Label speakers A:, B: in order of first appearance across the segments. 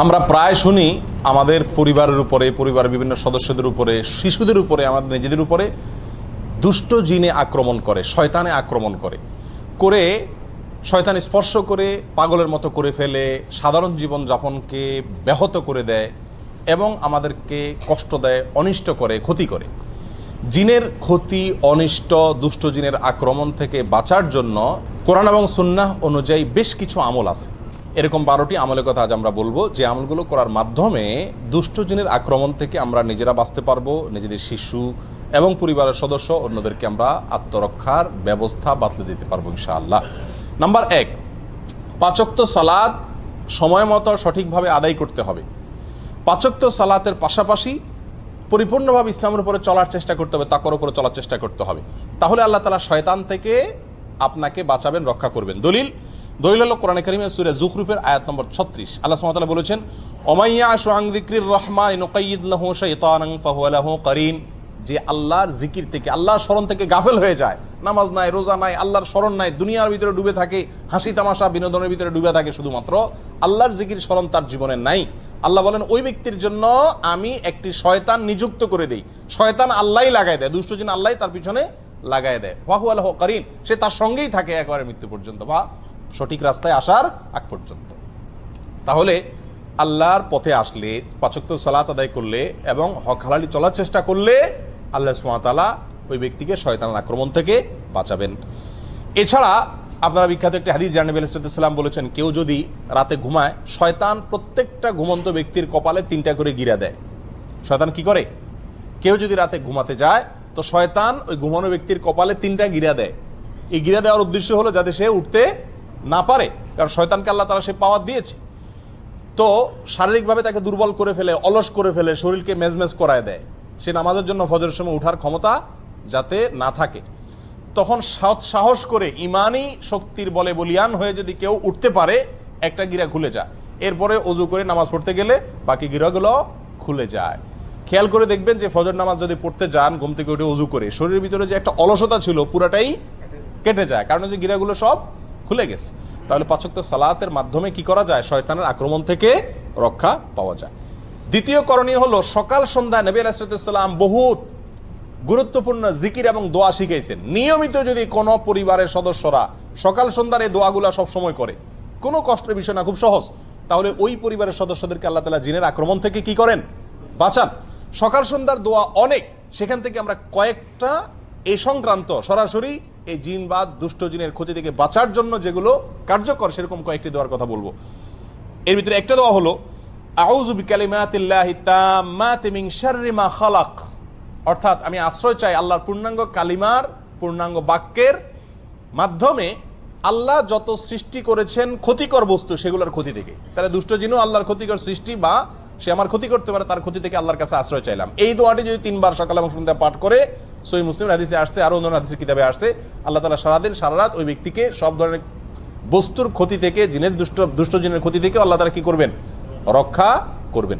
A: আমরা প্রায় শুনি আমাদের পরিবারের উপরে, পরিবারের বিভিন্ন সদস্যদের উপরে, শিশুদের উপরে, আমাদের নিজেদের উপরে দুষ্ট জিনে আক্রমণ করে, শয়তানে আক্রমণ করে, শয়তান স্পর্শ করে পাগলের মতো করে ফেলে, সাধারণ জীবনযাপনকে ব্যাহত করে দেয় এবং আমাদেরকে কষ্ট দেয়, অনিষ্ট করে, ক্ষতি করে। জিনের ক্ষতি, অনিষ্ট, দুষ্ট জিনের আক্রমণ থেকে বাঁচার জন্য কোরআন এবং সুন্নাহ অনুযায়ী বেশ কিছু আমল আছে। এরকম 12টি আমলের কথা আজ আমরা বলবো, যে আমলগুলো করার মাধ্যমে দুষ্ট জিনের আক্রমণ থেকে আমরা নিজেরা বাঁচতে পারবো, নিজেদের শিশু এবং পরিবারের সদস্য অন্যদেরকে আমরা আত্মরক্ষার ব্যবস্থা বাতলে দিতে পারবো ইনশাআল্লাহ। নাম্বার 1, 5 ওয়াক্ত সালাত সময় মতো সঠিকভাবে আদায় করতে হবে। 5 ওয়াক্ত সালাতের পাশাপাশি পরিপূর্ণভাবে ইসলামের উপরে চলার চেষ্টা করতে হবে, তাকওয়ার উপরে চলার চেষ্টা করতে হবে। তাহলে আল্লাহ তাআলা শয়তান থেকে আপনাকে বাঁচাবেন, রক্ষা করবেন। দলিল হলো কোরআনে কারীমের সূরা যুখরুফের আয়াত নম্বর 36। আল্লাহ সুবহানাহু ওয়া তাআলা বলেছেন, ওমাইয়া আশু আন যিকরির রহমান নুকাইয়িদ লাহু শাইতানান ফাহুয়া লাহু কারিন। যে আল্লাহর জিকির থেকে, আল্লাহর স্মরণ থেকে গাফেল হয়ে যায়, নামাজ নাই, রোজা নাই, আল্লাহর স্মরণ নাই, দুনিয়ার ভিতরে ডুবে থাকে, হাসি তামাশা বিনোদনের ভিতরে ডুবে থাকে, শুধুমাত্র আল্লাহর জিকির স্মরণ তার জীবনে নাই। আল্লাহ বলেন ওই ব্যক্তির জন্য আমি একটি শয়তান নিযুক্ত করে দেই। শয়তান আল্লাহই লাগাই দেয়, দুষ্ট জিন আল্লাহই তার পিছনে লাগাই দেয়। ফাহুয়া লাহু কারিন, সে তার সঙ্গেই থাকে একেবারে মৃত্যু পর্যন্ত বা সঠিক রাস্তায় আসার আগ পর্যন্ত। তাহলে আল্লাহর পথে আসলে, 5 ওয়াক্ত সালাত আদায় করলে এবং হক হালালি চলার চেষ্টা করলে আল্লাহ সুবহানাহু ওয়া তাআলা ওই ব্যক্তিকে শয়তানের আক্রমণ থেকে বাঁচাবেন। এছাড়া আপনারা বিখ্যাত একটি হাদিস জানেন, নবী আলাইহিস সালাম বলেছেন, কেউ যদি রাতে ঘুমায়, শয়তান প্রত্যেকটা ঘুমন্ত ব্যক্তির কপালে 3টা করে গিরা দেয়। শয়তান কি করে? কেউ যদি রাতে ঘুমাতে যায় তো শয়তান ওই ঘুমানো ব্যক্তির কপালে 3টা গিরা দেয়। এই গিরা দেওয়ার উদ্দেশ্য হলো যাতে সে উঠতে না পারে, কারণ শয়তানকে আল্লাহ তাআলা সে পাওয়ার দিয়েছে। তো শারীরিকভাবে তাকে দুর্বল করে ফেলে, অলস করে ফেলে, শরীরকে মেজমেজ করায় দেয়, সে নামাজের জন্য ফজরের সময় উঠার ক্ষমতা যাতে না থাকে। তখন সাহস করে ইমানি শক্তির বলে বলিয়ান হয়ে যদি কেউ উঠতে পারে, একটা গিরা খুলে যায়, এরপরে অজু করে নামাজ পড়তে গেলে বাকি গিরাগুলো খুলে যায়। খেয়াল করে দেখবেন যে ফজর নামাজ যদি পড়তে যান, ঘুম থেকে উঠে অজু করে, শরীরের ভিতরে যে একটা অলসতা ছিল পুরাটাই কেটে যায়, কারণ যে গিরাগুলো সব খুলে গেছে। তাহলে 5 ওয়াক্ত সালাতের মাধ্যমে কি করা যায়? শয়তানের আক্রমণ থেকে রক্ষা পাওয়া যায়। দ্বিতীয় করণীয় হলো, সকাল সন্ধ্যা নবী আলাইহিস সালাম বহুত গুরুত্বপূর্ণ জিকির এবং দোয়া শিখাইছেন। নিয়মিত যদি কোনো পরিবারের সদস্যরা সকাল সন্ধ্যার এই দোয়াগুলা সব সময় করে, কোনো কষ্টের বিষয় না, খুব সহজ, তাহলে ওই পরিবারের সদস্যদেরকে আল্লাহ তাআলা জিনের আক্রমণ থেকে কি করেন? বাঁচান। সকাল সন্ধ্যার দোয়া অনেক, সেখান থেকে আমরা কয়েকটা এই সংক্রান্ত সরাসরি এই জিন বা দুষ্ট জিনের ক্ষতি থেকে বাঁচার জন্য যেগুলো কার্যকর, সেরকম কয়েকটি দোয়ার কথা বলবো। এর ভিতরে একটা দোয়া হলো, আউযু বিকালিমাতিল্লাহি তাম্মাতি মিন শাররি মা খালাক। অর্থাৎ আমি আশ্রয় চাই আল্লাহর পূর্ণাঙ্গ কালিমার, পূর্ণাঙ্গ বাক্যের মাধ্যমে আল্লাহ যত সৃষ্টি করেছেন ক্ষতিকর বস্তু, সেগুলোর ক্ষতি থেকে। তাহলে দুষ্ট জিনও আল্লাহর ক্ষতিকর সৃষ্টি, বা সে আমার ক্ষতি করতে পারে, তার ক্ষতি থেকে আল্লাহর কাছে আশ্রয় চাইলাম। এই দোয়াটি যদি 3 বার সকাল এবং সন্ধ্যা পাঠ করে, সহিহ মুসলিম হাদিসে আসছে, আরো অন্য হাদিসের কিতাবে আসছে, আল্লাহ তাআলা সারাদিন সারা রাত ওই ব্যক্তিকে সব ধরনের বস্তুর ক্ষতি থেকে, জিনের দুষ্ট জিনের ক্ষতি থেকে আল্লাহ তাআলা কি করবেন? রক্ষা করবেন।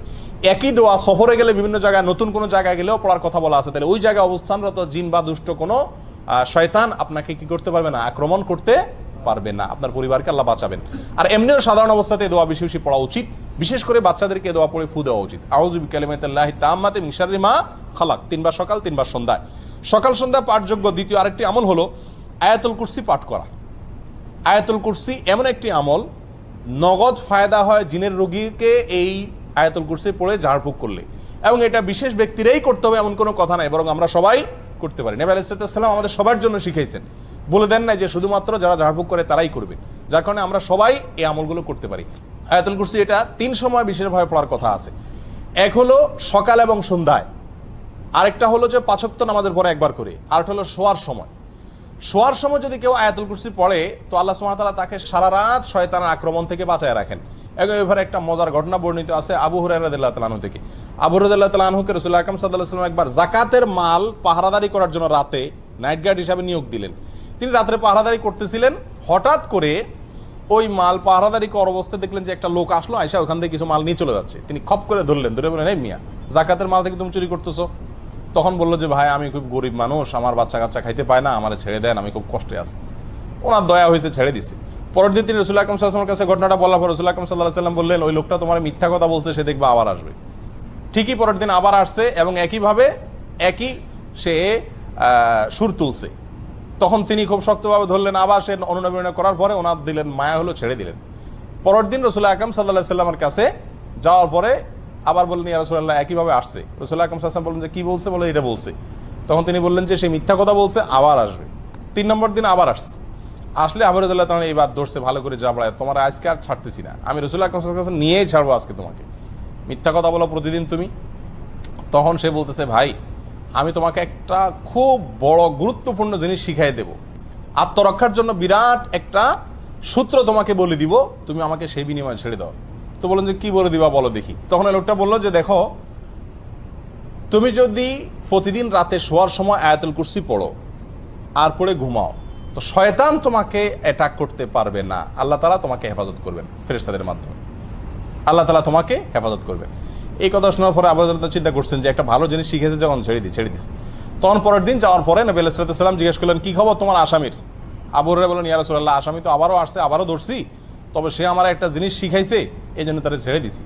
A: একই দোয়া সফরে গেলে, বিভিন্ন জায়গায়, নতুন কোনো জায়গায় গেলেও পড়ার কথা বলা আছে। তাহলে ওই জায়গায় অবস্থানরত জিন বা দুষ্ট কোনো শয়তান আপনাকে কি করতে পারবে না? আক্রমণ করতে পারবে না। আপনার পরিবারকে আল্লাহ বাঁচাবেন। আর এমনিও সাধারণ অবস্থাতে দোয়া বেশি বেশি পড়া উচিত, বিশেষ করে বাচ্চাদেরকে দোয়া পড়ে ফু দেওয়া উচিত। আউযু বিকালিমাতিল্লাহি তাম্মাতি মিন শাররি মা খালাক, 3 বার সকাল, 3 বার সন্ধ্যায়। সকাল সন্ধ্যা পাঠযোগ্য দ্বিতীয় আরেকটি আমল হলো আয়াতুল কুরসি পাঠ করা। আয়াতুল কুরসি এমন একটি আমল, নগদ ফায়দা হয় জিনের রোগীকে এই আয়াতুল কুরসি পড়ে ঝাড়ফুঁক করলে, এবং এটা বিশেষ ব্যক্তিরাই করতে হবে এমন কোনো কথা নাই, বরং আমরা সবাই করতে পারি। নবী আলাইহিস সালাম আমাদের সবার জন্য শিখাইছেন, বলে দেন নাই যে শুধুমাত্র যারা ঝাড়ফুঁক করে তারাই করবে, যার কারণে আমরা সবাই এই আমলগুলো করতে পারি। আয়াতুল কুরসি এটা 3 সময় বিশেষভাবে পড়ার কথা আছে। এক হলো সকাল এবং সন্ধ্যায়, আরেকটা হলো যে 5 ওয়াক্ত নামাজের পরে একবার করে, আরেকটা হলো শোয়ার সময়। শোয়ার সময় যদি কেউ আয়াতুল কুরসি পড়ে, তো আল্লাহ সুবহানাহু ওয়া তাআলা তাকে সারা রাত শয়তানের আক্রমণ থেকে বাঁচায় রাখেন। এবারে একটা মজার ঘটনা বর্ণিত আছে আবু হুরায়রা রাদিয়াল্লাহু তাআলা আনহু থেকে। আবু হুরায়রা রাদিয়াল্লাহু তাআলা আনহুকে রাসূল আকরাম সাল্লাল্লাহু আলাইহি ওয়াসাল্লাম একবার যাকাতের মাল পাহারাদারি করার জন্য রাতে নাইট গার্ড হিসাবে নিয়োগ দিলেন। তিনি রাতে পাহারাদারি করতেছিলেন, হঠাৎ করে ওই মাল পাহারাদারি করার অবস্থায় দেখলেন যে একটা লোক আসলো, আয়সা ওখান থেকে কিছু মাল নিয়ে চলে যাচ্ছে। তিনি খপ করে ধরলেন, ধরে বললেন, এই মিয়া, যাকাতের মাল থেকে তুমি চুরি করতেছো? তখন বললো যে, ভাই আমি খুব গরিব মানুষ, আমার বাচ্চা কাচ্চা খাইতে পায় না, আমার ছেড়ে দেন, আমি খুব কষ্টে আছি। ওনার দয়া হয়েছে, ছেড়ে দিছে। পরের দিন তিনি রাসূলুল্লাহ আকরাম সাল্লাল্লাহু আলাইহি ওয়াসাল্লামের কাছে ঘটনাটা বলার পর রাসূলুল্লাহ আকরাম সাল্লাল্লাহু আলাইহি ওয়াসাল্লাম বললেন, ওই লোকটা তোমার মিথ্যা কথা বলছে, সে দেখবে আবার আসবে। ঠিকই পরের দিন আবার আসছে এবং একইভাবে একই সে সুর তুলছে। তখন তিনি খুব শক্তভাবে ধরলেন, আবার সে অনুনয় করার পরে ওনার দিলেন মায়া হলো, ছেড়ে দিলেন। পরের দিন রাসূলুল্লাহ আকরাম সাল্লাল্লাহু আলাইহি ওয়াসাল্লামের কাছে যাওয়ার পরে আবার বললেন, ইয়া রাসূলুল্লাহ, একইভাবে আসছে। রাসূলুল্লাহ আকরাম সাল্লাল্লাহু আলাইহি ওয়াসাল্লাম বললেন যে কি বলছে, বলে এটা বলছে। তখন তিনি বললেন যে সে মিথ্যা কথা বলছে, আবার আসবে। 3 নম্বর দিন আবার আসছে। আসলে আবু রাদিয়াল্লাহু তাআলা এইবার ধরছে ভালো করে, জাবড়ায় তোমার আজকে আর ছাড়তেছি না, আমি রাসূলুল্লাহ আকরাম সাল্লাল্লাহু আলাইহি ওয়াসাল্লাম নিয়েই ছাড়বো আজকে তোমাকে, মিথ্যা কথা বলো প্রতিদিন তুমি। তখন সে বলতেছে, ভাই আমি তোমাকে একটা খুব বড় গুরুত্বপূর্ণ জিনিস শিখাই দেব, আত্মরক্ষার জন্য বিরাট একটা সূত্র তোমাকে বলে দিব, তুমি আমাকে সেই বিনিময়ে ছেড়ে দাও। তো বললেন যে কি বলে দিবা বলো দেখি। তখন এই লোকটা বললো যে দেখো, তুমি যদি প্রতিদিন রাতে শোয়ার সময় আয়াতুল কুরসি পড়ো আর পড়ে ঘুমাও, তো শয়তান তোমাকে অ্যাটাক করতে পারবে না, আল্লাহ তাআলা তোমাকে হেফাজত করবেন ফেরেশতাদের মাধ্যমে, আল্লাহ তাআলা তোমাকে হেফাজত করবেন। এই কথা শোনার পরে আবু রাদিয়াল্লাহু চিন্তা করছেন যে একটা ভালো জিনিস শিখেছে যখন ছেড়ে দিস। তখন পরের দিন যাওয়ার পরে নবী আলাইহিস সালাম জিজ্ঞেস করলেন, কি খবর তোমার আসামির? আবু হুরায়রা বললেন, ইয়া রাসূলুল্লাহ, আসামি তো আবারও আসছে, আবারও ধরছি, তবে সে আমার একটা জিনিস শিখাইছে, এই জন্য তারা ছেড়ে দিছি।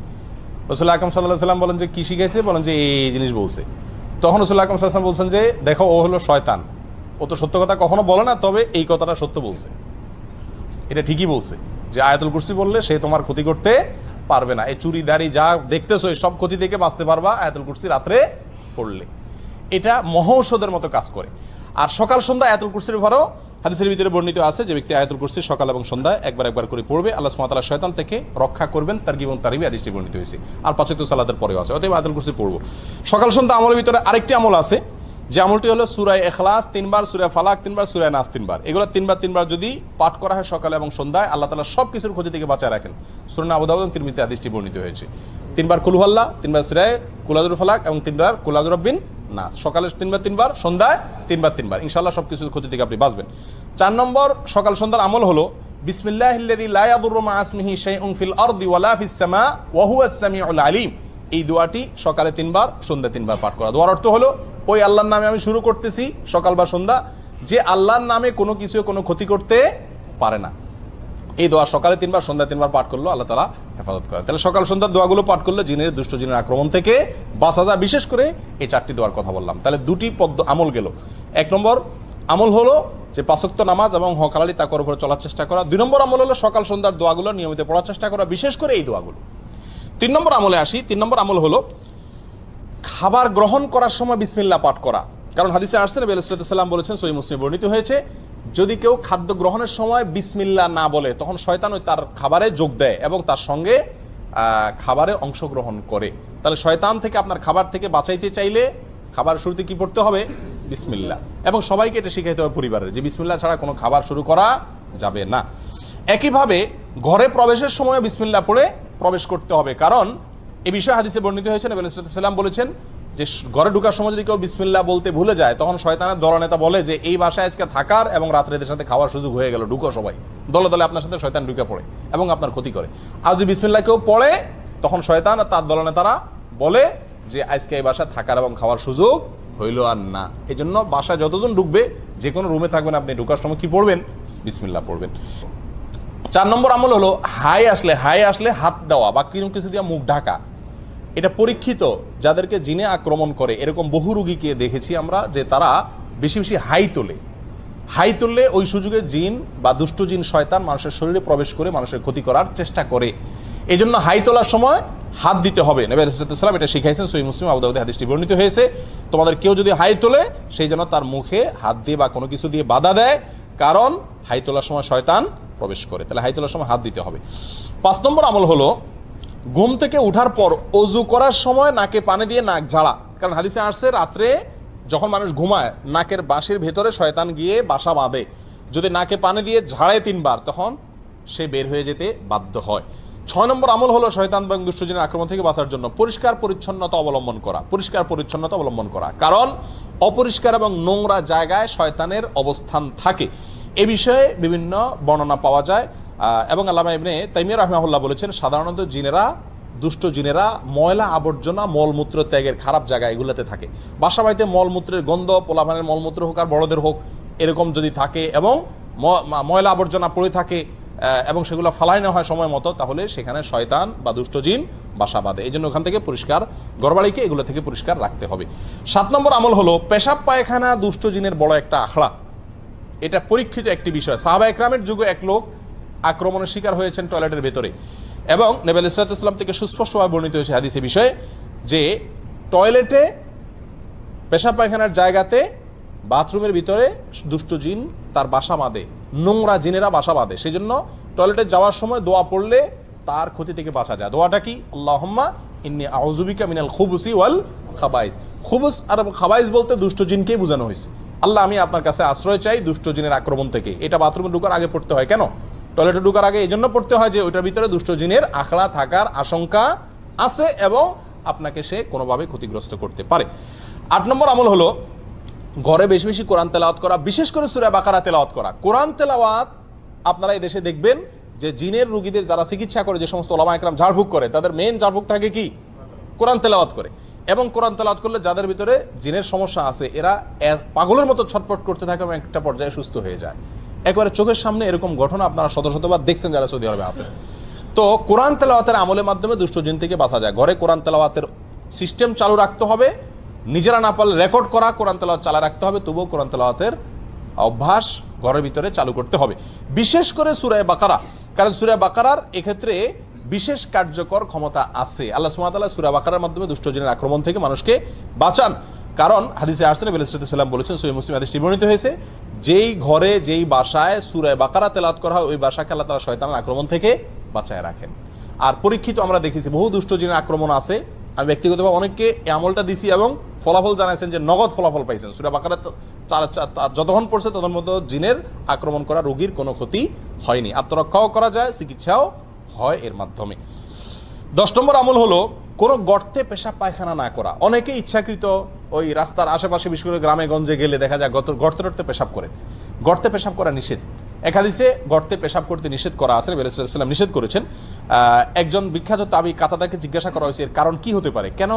A: রাসূলুল্লাহ আকরাম সাল্লাল্লাহু আলাইহি ওয়াসাল্লাম বলেন যে কি শিখাইছে? বলেন যে এই জিনিস বলছে। তখন রাসূলুল্লাহ আকরাম সাল্লাল্লাহু আলাইহি ওয়াসাল্লাম বলছেন যে দেখো, ও হলো শয়তান, ও তো সত্য কথা কখনো বলে না, তবে এই কথাটা সত্য বলছে, এটা ঠিকই বলছে যে আয়াতুল কুরসি বললে সে তোমার ক্ষতি করতে পারবে না, এই চুরি দাড়ি যা দেখতেছো সব ক্ষতি থেকে বাঁচতে পারবা আয়াতুল কুরসি রাত্রে পড়লে। এটা মহৌষধের মতো কাজ করে। আর সকাল সন্ধ্যা আয়াতুল কুরসির ভরও হাদিসের ভিতরে বর্ণিত আছে যে ব্যক্তি আয়াতুল কুরসি সকাল এবং সন্ধ্যায় একবার করে পড়বে, আল্লাহ সুবহানাহু ওয়া তাআলা শয়তান থেকে রক্ষা করবেন। তারগীব এবং তারহিব হাদিসটি বর্ণিত হয়েছে। আর 5 ওয়াক্ত সালাতের পরেও আছে। অতএব আয়াতুল কুরসি পড়বো। সকাল সন্ধ্যা আমলের ভিতরে আরেকটি আমল আছে, যে আমলটি হলো সূরা ইখলাস 3 বার, সূরা ফালাক 3 বার, সূরা নাস 3 বার। এগুলো 3 বার যদি পাঠ করা হয় সকালে এবং সন্ধ্যায়, আল্লাহ তাআলা সব কিছুর ক্ষতি থেকে বাঁচায় রাখেন। সুনান আবু দাউদ এবং তিরমিজিতে হাদিসটি বর্ণিত হয়েছে। 3 বার কুল হুয়াল্লাহ, 3 বার সূরা কুল আযুর ফালাক এবং 3 বার কুল আযুর রাব্বিন নাস। সকালে 3 বার, সন্ধ্যায় 3 বার। ইনশাআল্লাহ সব কিছুর ক্ষতি থেকে আপনি বাঁচবেন। 4 নম্বর সকাল সন্ধ্যার আমল হলো বিসমিল্লাহিল্লাযী লা ইয়াদুররু মা ইসমিহি শাইউন ফিল আরদি ওয়ালা ফিস সামা ওয়া হুয়াস সামিউল আলিম। এই দোয়াটি সকালে 3 বার, সন্ধ্যায় 3 বার পাঠ করা। দোয়ার অর্থ হলো, ওই আল্লাহর নামে আমি শুরু করতেছি সকাল বা সন্ধ্যা, যে আল্লাহর নামে কোনো কিছু কোনো ক্ষতি করতে পারে না। এই দোয়া সকালে 3 বার, সন্ধ্যায় 3 বার পাঠ করলো, আল্লাহ তাআলা হেফাজত করেন। তাহলে সকাল সন্ধ্যার দোয়াগুলো পাঠ করলে জিনের, দুষ্ট জিনের আক্রমণ থেকে বাঁচা যায়। বিশেষ করে এই 4টি দোয়ার কথা বললাম। তাহলে 2টি আমল গেল। 1 নম্বর আমল হলো যে 5 ওয়াক্ত নামাজ এবং হক হালালি তাকওয়ার উপরে চলার চেষ্টা করা। 2 নম্বর আমল হলো সকাল সন্ধ্যার দোয়াগুলো নিয়মিত পড়ার চেষ্টা করা, বিশেষ করে এই দোয়াগুলো। 3 নম্বর আমলে আসি। 3 নম্বর আমল হলো খাবার গ্রহণ করার সময় বিসমিল্লাহ পাঠ করা। কারণ হাদিসে আসছে, নবী আলাইহিস সালাম বলেছেন, সহিহ মুসলিমে বর্ণিত হয়েছে, যদি কেউ খাদ্য গ্রহণের সময় বিসমিল্লাহ না বলে, তখন শয়তান ওই তার খাবারে যোগ দেয় এবং তার সঙ্গে খাবারে অংশগ্রহণ করে। তাহলে শয়তান থেকে, আপনার খাবার থেকে বাঁচাইতে চাইলে খাবার শুরুতে কি পড়তে হবে? বিসমিল্লাহ। এবং সবাইকে এটা শিখাইতে হবে পরিবারের, যে বিসমিল্লাহ ছাড়া কোনো খাবার শুরু করা যাবে না। একইভাবে ঘরে প্রবেশের সময় বিসমিল্লাহ পড়ে প্রবেশ করতে হবে, কারণ এই বিষয়ে হাদিসে বর্ণিত হয়েছে, নবী আলাইহিস সালাম বলেছেন যে ঘরে ঢোকার সময় যদি কেউ বিসমিল্লাহ বলতে ভুলে যায়, তখন শয়তানের দলনেতা বলে যে এই বাসায় আজকে থাকার এবং রাত্রে এদের সাথে খাওয়ার সুযোগ হয়ে গেল, ঢুকো সবাই। দলে দলে আপনার সাথে শয়তান ঢুকে পড়ে এবং আপনার ক্ষতি করে। আর যদি বিসমিল্লাহ কেউ পড়ে, তখন শয়তান আর তার দলনেতারা বলে যে আজকে এই বাসায় থাকার এবং খাওয়ার সুযোগ হইল আর না। এই জন্য বাসায় যতজন ঢুকবে, যে কোনো রুমে থাকবেন, আপনি ঢোকার সময় কি পড়বেন? বিসমিল্লাহ পড়বেন। 4 নম্বর আমল হলো হাই আসলে হাত দেওয়া বা কোনো কিছু দিয়ে মুখ ঢাকা। এটা পরীক্ষিত, যাদেরকে জিনে আক্রমণ করে এরকম বহু রোগীকে দেখেছি আমরা, যে তারা বেশি বেশি হাই তুললে ওই সুযোগে জিন বা দুষ্ট জিন, শয়তান মানুষের শরীরে প্রবেশ করে মানুষের ক্ষতি করার চেষ্টা করে। এই জন্য হাই তোলার সময় হাত দিতে হবে। নবী আলাইহিস সালাম এটা শিখাইছেন, সহিহ মুসলিম, আবু দাউদে হাদিসটি বর্ণিত হয়েছে। তোমাদের কেউ যদি হাই তোলে, সেই জন্য তার মুখে হাত দিয়ে বা কোনো কিছু দিয়ে বাধা দেয়, কারণ হাই তোলার সময় শয়তান প্রবেশ করে। তাহলে হাই তোলার সময় হাত দিতে হবে। 5 নম্বর আমল হলো ঘুম থেকে উঠার পর অজু করার সময় নাকে পানি দিয়ে নাক ঝাড়া। কারণ হাদিসে আসছে, রাত্রে যখন মানুষ ঘুমায়, নাকের বাঁশির ভেতরে শয়তান গিয়ে বাসা বাঁধে। যদি নাকে পানি দিয়ে ঝাড়ে 3 বার, তখন সে বের হয়ে যেতে বাধ্য হয়। 6 নম্বর আমল হলো শয়তান এবং দুষ্টজিনের আক্রমণ থেকে বাঁচার জন্য পরিষ্কার পরিচ্ছন্নতা অবলম্বন করা। কারণ অপরিষ্কার এবং নোংরা জায়গায় শয়তানের অবস্থান থাকে। এ বিষয়ে বিভিন্ন বর্ণনা পাওয়া যায় এবং আল্লামা ইবনে তাইমিয়া রাহিমাহুল্লাহ বলেছেন, সাধারণত দুষ্ট জিনেরা ময়লা আবর্জনা, মলমূত্র ত্যাগের খারাপ জায়গা এগুলোতে থাকে। বাসা বাড়িতে মলমূত্রের গন্ধ, পোলাপানের মলমূত্র হোক আর বড়দের হোক, এরকম যদি থাকে এবং ময়লা আবর্জনা পড়ে থাকে, এবং সেগুলো ফালাই না হয় সময় মতো, তাহলে সেখানে শয়তান বা দুষ্ট জিন বাসা বাঁধে। এই জন্য ওখান থেকে পরিষ্কার, ঘরবাড়িকে এগুলো থেকে পরিষ্কার রাখতে হবে। 7 নম্বর আমল হলো পেশাব পায়খানা দুষ্ট জিনের বড় একটা আখড়া। এটা পরীক্ষিত একটি বিষয়। সাহাবা একরামের যুগে এক লোক আক্রমণের শিকার হয়েছেন টয়লেটের ভেতরে, এবং নবী আলাইহিস সালাম থেকে সুস্পষ্টভাবে বর্ণিত হয়েছে হাদিসে বিষয়ে যে টয়লেটে, পেশাব পায়খানার জায়গাতে, বাথরুমের ভিতরে দুষ্ট জিন তার বাসা বাঁধে, নোংরা জিনেরা বাসা বাঁধে। সেই জন্য টয়লেটে যাওয়ার সময় দোয়া পড়লে তার ক্ষতি থেকে বাঁচা যায়। দোয়াটা কি? আল্লাহুম্মা ইন্নী আউযু বিকা মিনাল খুবুসি ওয়াল খাবাইস। খুবুস আর খাবাইস বলতে দুষ্ট জিনকেই বোঝানো হয়েছে। আল্লাহ, আমি আপনার কাছে আশ্রয় চাই দুষ্ট জিনের আক্রমণ থেকে। এটা বাথরুমে ঢোকার আগে পড়তে হয়। কেন? টয়লেটে ঢোকার আগে এই জন্য পড়তে হয় যে ওইটার ভিতরে দুষ্ট জিনের আখড়া থাকার আশঙ্কা আছে এবং আপনাকে সে কোনোভাবে ক্ষতিগ্রস্ত করতে পারে। 8 নম্বর আমল হলো ঘরে বেশি বেশি কোরআন তেলাওয়াত করা, বিশেষ করে সূরা বাকারা তেলাওয়াত করা। কোরআন তেলাওয়াত আপনারা এই দেশে দেখবেন যে জিনের রোগীদের যারা চিকিৎসা করে, যে সমস্ত ওলামা একরাম ঝাড়ফুঁক করে, তাদের মেইন ঝাড়ফুঁক থাকে কি? কোরআন তেলাওয়াত করে। এবং কোরআন তেলাওয়াত করলে যাদের ভিতরে জিনের সমস্যা আছে এরা পাগলের মতো ছটফট করতে থাকে এবং একটা পর্যায়ে সুস্থ হয়ে যায়। একবারে চোখের সামনে এরকম ঘটনা আপনারা শত শতবার দেখছেন যারা সৌদি আরবে আছেন। তো কোরআন তেলাওয়াতের আমলের মাধ্যমে দুষ্ট জিন থেকে বাঁচা যায়। ঘরে কোরআন তেলাওয়াতের সিস্টেম চালু রাখতে হবে, নিজেরা না পারলে রেকর্ড করা কোরআন তেলাওয়াত চালা রাখতে হবে, তবুও কোরআন তেলাওয়াতের অভ্যাস ঘরের ভিতরে চালু করতে হবে, বিশেষ করে সূরা বাকারা। কারণ সূরা বাকারার এক্ষেত্রে বিশেষ কার্যকর ক্ষমতা আছে। আল্লাহ সুবহানাহু ওয়া তাআলা সূরা বাকারার মাধ্যমে দুষ্ট জিনের আক্রমণ থেকে মানুষকে বাঁচান। কারণ হাদিসে আসছে, নবী আলাইহিস সাল্লাম বলেছেন, সহিহ মুসলিম হাদিসটি বর্ণিত হয়েছে, যেই ঘরে যেই বাসায় সূরা বাকারা তেলাওয়াত করা হয় ওই বাসাকে আল্লাহ তাআলা শয়তানের আক্রমণ থেকে বাঁচায় রাখেন। আর পরীক্ষিত আমরা দেখেছি বহু দুষ্ট জিনের আক্রমণ আছে। আমি ব্যক্তিগতভাবে অনেককে এই আমলটা দিছি এবং ফলাফল জানাইছেন যে নগদ ফলাফল পাইছেন। সূরা বাকারা যতক্ষণ পড়ছে তখন মতো জিনের আক্রমণ করা রোগীর কোনো ক্ষতি হয়নি, আত্মরক্ষাও করা যায়, চিকিৎসাও হয় এর মাধ্যমে। 10 নম্বর আমল হলো কোনো গর্তে পেশাব পায়খানা না করা। অনেকে ইচ্ছাকৃত ওই রাস্তার আশেপাশে, বিশেষ করে গ্রামে গঞ্জে গেলে দেখা যায় গর্তে টর্তে পেশাব করেন। গর্তে পেশাব করা নিষেধ। এক হাদিসে গর্তে পেশাব করতে নিষেধ করা আছে, নবী আলাইহিস সাল্লাম নিষেধ করেছেন। একজন বিখ্যাত তাবী কাতাদাকে জিজ্ঞাসা করা হয়েছে এর কারণ কি হতে পারে, কেন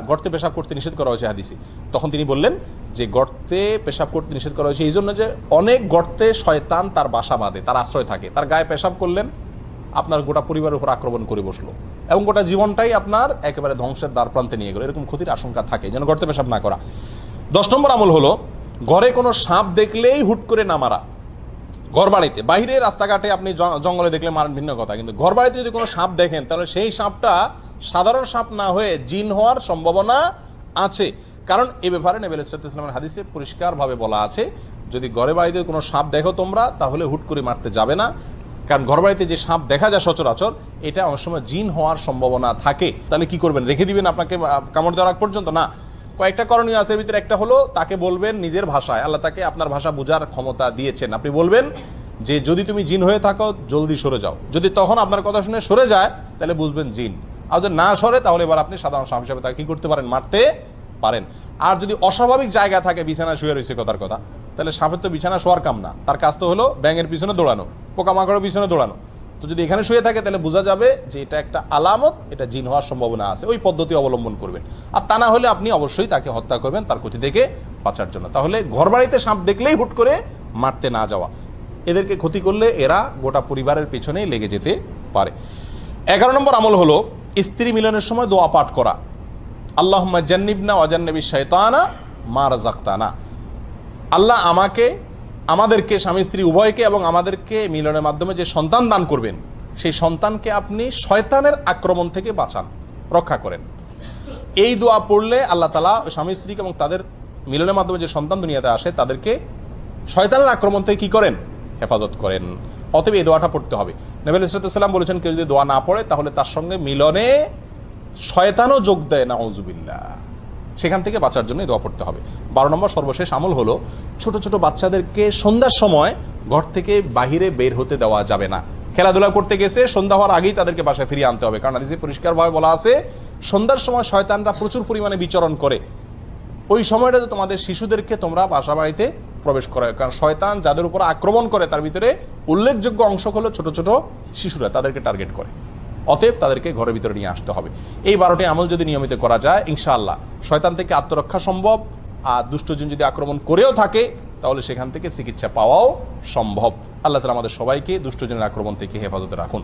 A: গর্তে পেশাব করতে নিষেধ করা হয়েছে হাদিসে। তখন তিনি বললেন যে গর্তে পেশাব করতে নিষেধ করা হয়েছে এই জন্য যে অনেক গর্তে শয়তান তার বাসা বাঁধে, তার আশ্রয় থাকে। তার গায়ে পেশাব করলেন, আপনার গোটা পরিবারের উপর আক্রমণ করে বসলো এবং গোটা জীবনটাই আপনার একেবারে ধ্বংসের দ্বার প্রান্তে নিয়ে গেল, এরকম ক্ষতির আশঙ্কা থাকে। যেন গর্তে পেশাব না করা। 10 নম্বর আমল হলো ঘরে কোনো সাপ দেখলেই হুট করে না মারা। ঘর বাড়িতে, বাইরে রাস্তাঘাটে আপনি জঙ্গলে দেখলে মারেন ভিন্ন কথা, কিন্তু ঘর বাড়িতে যদি কোনো সাপ দেখেন তাহলে সেই সাপটা সাধারণ সাপ না হয়ে জিন হওয়ার সম্ভাবনা আছে। কারণ এই ব্যাপারে নবী আলাইহিস সালামের হাদিসে পরিষ্কারভাবে বলা আছে, যদি ঘরে বাড়িতে কোনো সাপ দেখো তোমরা তাহলে হুট করে মারতে যাবে না। কারণ ঘর বাড়িতে যে সাপ দেখা যায় সচরাচর, এটা অনেক সময় জিন হওয়ার সম্ভাবনা থাকে। তাহলে কি করবেন? রেখে দিবেন আপনাকে কামড় দেওয়ার আগ পর্যন্ত? না, কয়েকটা করণীয় আছে। এর ভিতরে একটা হলো তাকে বলবেন নিজের ভাষায়, আল্লাহ তাকে আপনার ভাষা বোঝার ক্ষমতা দিয়েছেন, আপনি বলবেন যে যদি তুমি জিন হয়ে থাকো জলদি সরে যাও। যদি তখন আপনার কথা শুনে সরে যায় তাহলে বুঝবেন জিন, আর যদি না সরে তাহলে এবার আপনি সাধারণ সাপ হিসাবে তাকে কি করতে পারেন? মারতে পারেন। আর যদি অস্বাভাবিক জায়গা থাকে, বিছানা শুয়ে রয়েছে কথার কথা, তাহলে সাপের তো বিছানা শোয়ার কাম না, তার কাজ তো হলো ব্যাঙের পিছনে দৌড়ানো, পোকামাকড়ের পিছনে দৌড়ানো। তো যদি এখানে শুয়ে থাকে তাহলে বোঝা যাবে যে এটা একটা আলামত, এটা জিন হওয়ার সম্ভাবনা আছে। ওই পদ্ধতি অবলম্বন করবেন। আর তা না হলে আপনি অবশ্যই তাকে হত্যা করবেন তার ক্ষতি থেকে বাঁচার জন্য। তাহলে ঘরবাড়িতে সাপ দেখলেই হুট করে মারতে না যাওয়া, এদেরকে ক্ষতি করলে এরা গোটা পরিবারের পেছনেই লেগে যেতে পারে। 11 নম্বর আমল হলো স্ত্রী মিলনের সময় দোয়া পাঠ করা। আল্লাহুম্মা জান্নিবনা ওয়া জান্নিবিশ শাইতানা মা রাযাকতানা। আল্লাহ আমাকে, আমাদেরকে, স্বামী স্ত্রী উভয়কে এবং আমাদেরকে মিলনের মাধ্যমে যে সন্তান দান করবেন সেই সন্তানকে আপনি শয়তানের আক্রমণ থেকে বাঁচান, রক্ষা করেন। এই দোয়া পড়লে আল্লাহ তাআলা স্বামী স্ত্রীকে এবং তাদের মিলনের মাধ্যমে যে সন্তান দুনিয়াতে আসে তাদেরকে শয়তানের আক্রমণ থেকে কি করেন? হেফাজত করেন। অতএব এই দোয়াটা পড়তে হবে। নবী আলাইহিস সাল্লাম বলেছেন কেউ যদি দোয়া না পড়ে তাহলে তার সঙ্গে মিলনে শয়তানও যোগ দেয়, নাউযুবিল্লাহ। সেখান থেকে বাঁচার জন্য দোয়া পড়তে হবে। 12 নম্বর সর্বশেষ আমল হলো ছোট ছোট বাচ্চাদেরকে সন্ধ্যার সময় ঘর থেকে বাহিরে বের হতে দেওয়া যাবে না। খেলাধুলা করতে গেছে, সন্ধ্যা হওয়ার আগেই তাদেরকে বাসায় ফিরিয়ে আনতে হবে। কারণ হাদিসে পরিষ্কারভাবে বলা আছে সন্ধ্যার সময় শয়তানরা প্রচুর পরিমাণে বিচরণ করে। ওই সময়টাতে তোমাদের শিশুদেরকে তোমরা বাসা বাড়িতে প্রবেশ করায়। কারণ শয়তান যাদের উপর আক্রমণ করে তার ভিতরে উল্লেখযোগ্য অংশ হলো ছোট ছোট শিশুরা, তাদেরকে টার্গেট করে। অতএব তাদেরকে ঘরের ভিতরে নিয়ে আসতে হবে। এই 12টি আমল যদি নিয়মিত করা যায় ইনশাআল্লাহ শয়তান থেকে আত্মরক্ষা সম্ভব। আর দুষ্টজিন যদি আক্রমণ করেও থাকে তাহলে সেখান থেকে চিকিৎসা পাওয়াও সম্ভব। আল্লাহ তাআলা আমাদের সবাইকে দুষ্টজনের আক্রমণ থেকে হেফাজতে রাখুন।